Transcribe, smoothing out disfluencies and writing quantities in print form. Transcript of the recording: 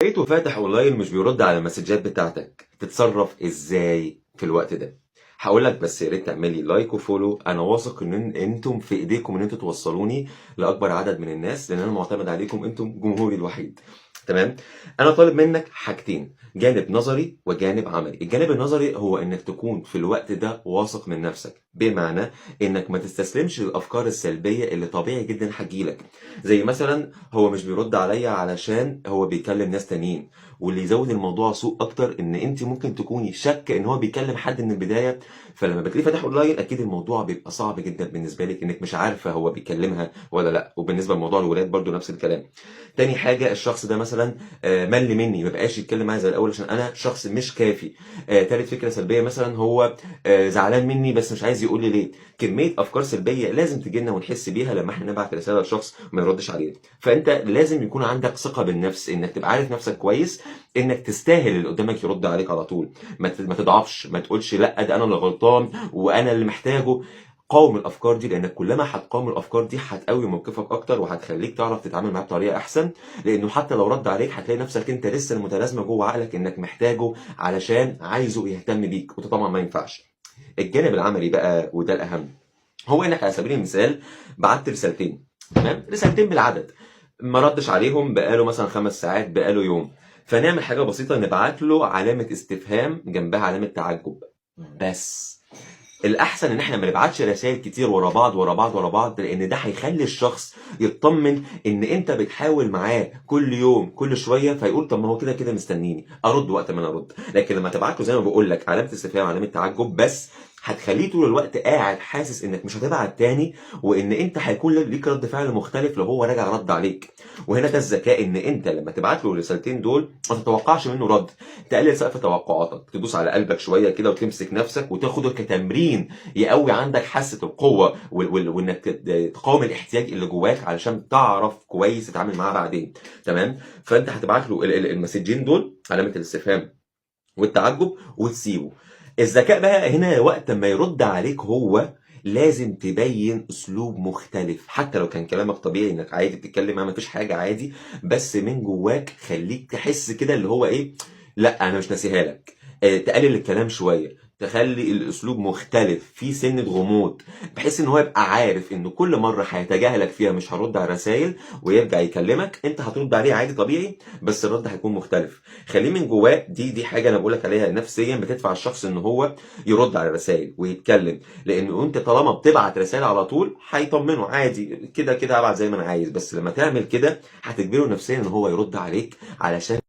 لقيته فاتح اونلاين مش بيرد على المسجات بتاعتك، تتصرف ازاي في الوقت ده؟ هقول لك، بس يا ريت تعملي لايك وفولو. انا واثق ان انتم في ايديكم ان انتم توصلوني لاكبر عدد من الناس، لان انا معتمد عليكم، انتم جمهوري الوحيد. تمام. انا طالب منك حاجتين، جانب نظري وجانب عملي. الجانب النظري هو انك تكون في الوقت ده واثق من نفسك، بمعنى انك ما تستسلمش للافكار السلبيه اللي طبيعي جدا هتجيلك. زي مثلا هو مش بيرد عليا علشان هو بيكلم ناس تانيين. واللي يزود الموضوع سوء اكتر ان انت ممكن تكوني شاكه ان هو بيكلم حد من البدايه، فلما بتلاقيه فاتح اونلاين اكيد الموضوع بيبقى صعب جدا بالنسبه لك، انك مش عارفه هو بيكلمها ولا لا. وبالنسبه لموضوع الولاد برضو نفس الكلام. تاني حاجه، الشخص ده مثلا مل مني، ما بقاش يتكلم معايا زي الاول عشان انا شخص مش كافي. تالت فكره سلبيه مثلا، هو زعلان مني بس مش عايز يقول لي ليه. كميه افكار سلبيه لازم تجي لنا ونحس بيها لما احنا نبعت رساله لشخص وما يردش علينا. فانت لازم يكون عندك ثقه بالنفس، انك تبقى عارف نفسك كويس، انك تستاهل اللي قدامك يرد عليك على طول. ما تضعفش، ما تقولش لا ده انا اللي غلطان وانا اللي محتاجه. قاوم الافكار دي، لانك كلما هتقاوم الافكار دي هتقوي موقفك اكتر وهتخليك تعرف تتعامل معاه بطريقه احسن. لانه حتى لو رد عليك هتلاقي نفسك انت لسه المتلازمه جوه عقلك انك محتاجه علشان عايزه يهتم بيك، وده طبعا ما ينفعش. الجانب العملي بقى وده الاهم، هو انك على سبيل المثال بعت رسالتين، تمام، رسالتين بالعدد، ما ردش عليهم بقاله مثلا 5 ساعات، بقاله يوم. فنعمل حاجه بسيطه، نبعت له علامه استفهام جنبها علامه تعجب بس. الاحسن ان احنا ما نبعتش رسائل كتير ورا بعض ورا بعض ورا بعض، لان ده هيخلي الشخص يطمن ان انت بتحاول معاه كل يوم كل شويه، فيقول طب ما هو كده كده مستنيني ارد وقت ما انا ارد. لكن لما تبعت له زي ما بقول لك علامه استفهام علامه تعجب بس، هتخليه طول الوقت قاعد حاسس انك مش هتبعت تاني، وان انت هيكون ليك رد فعل مختلف لو هو راجع رد عليك. وهنا ده الذكاء، ان انت لما تبعت له الرسالتين دول ما تتوقعش منه رد، تقلل سقف توقعاتك، تدوس على قلبك شويه كده وتمسك نفسك وتاخده كتمرين يقوي عندك حاسه القوه وانك تقاوم الاحتياج اللي جواك علشان تعرف كويس تتعامل معاه بعدين. تمام. فانت هتبعت له المسجين دول، علامه الاستفهام والتعجب، وتسيبه. الذكاء بقى هنا وقت ما يرد عليك، هو لازم تبين اسلوب مختلف. حتى لو كان كلامك طبيعي انك عادي بتتكلم معاه مفيش حاجه عادي، بس من جواك خليك تحس كده اللي هو ايه، لا انا مش ناسيها لك. تقلل الكلام شويه، تخلي الاسلوب مختلف فيه سنه غموض، بحيث ان هو يبقى عارف انه كل مره هيتجاهلك فيها مش هرد على الرسايل ويرجع يكلمك انت هترد عليه عادي طبيعي، بس الرد هيكون مختلف. خليه من جواه، دي حاجه انا بقولك عليها نفسيا بتدفع الشخص ان هو يرد على الرسائل ويتكلم. لانه انت طالما بتبعت رساله على طول هيطمنه عادي، كده كده ابعت زي ما انا عايز. بس لما تعمل كده هتجبره نفسيا ان هو يرد عليك علشان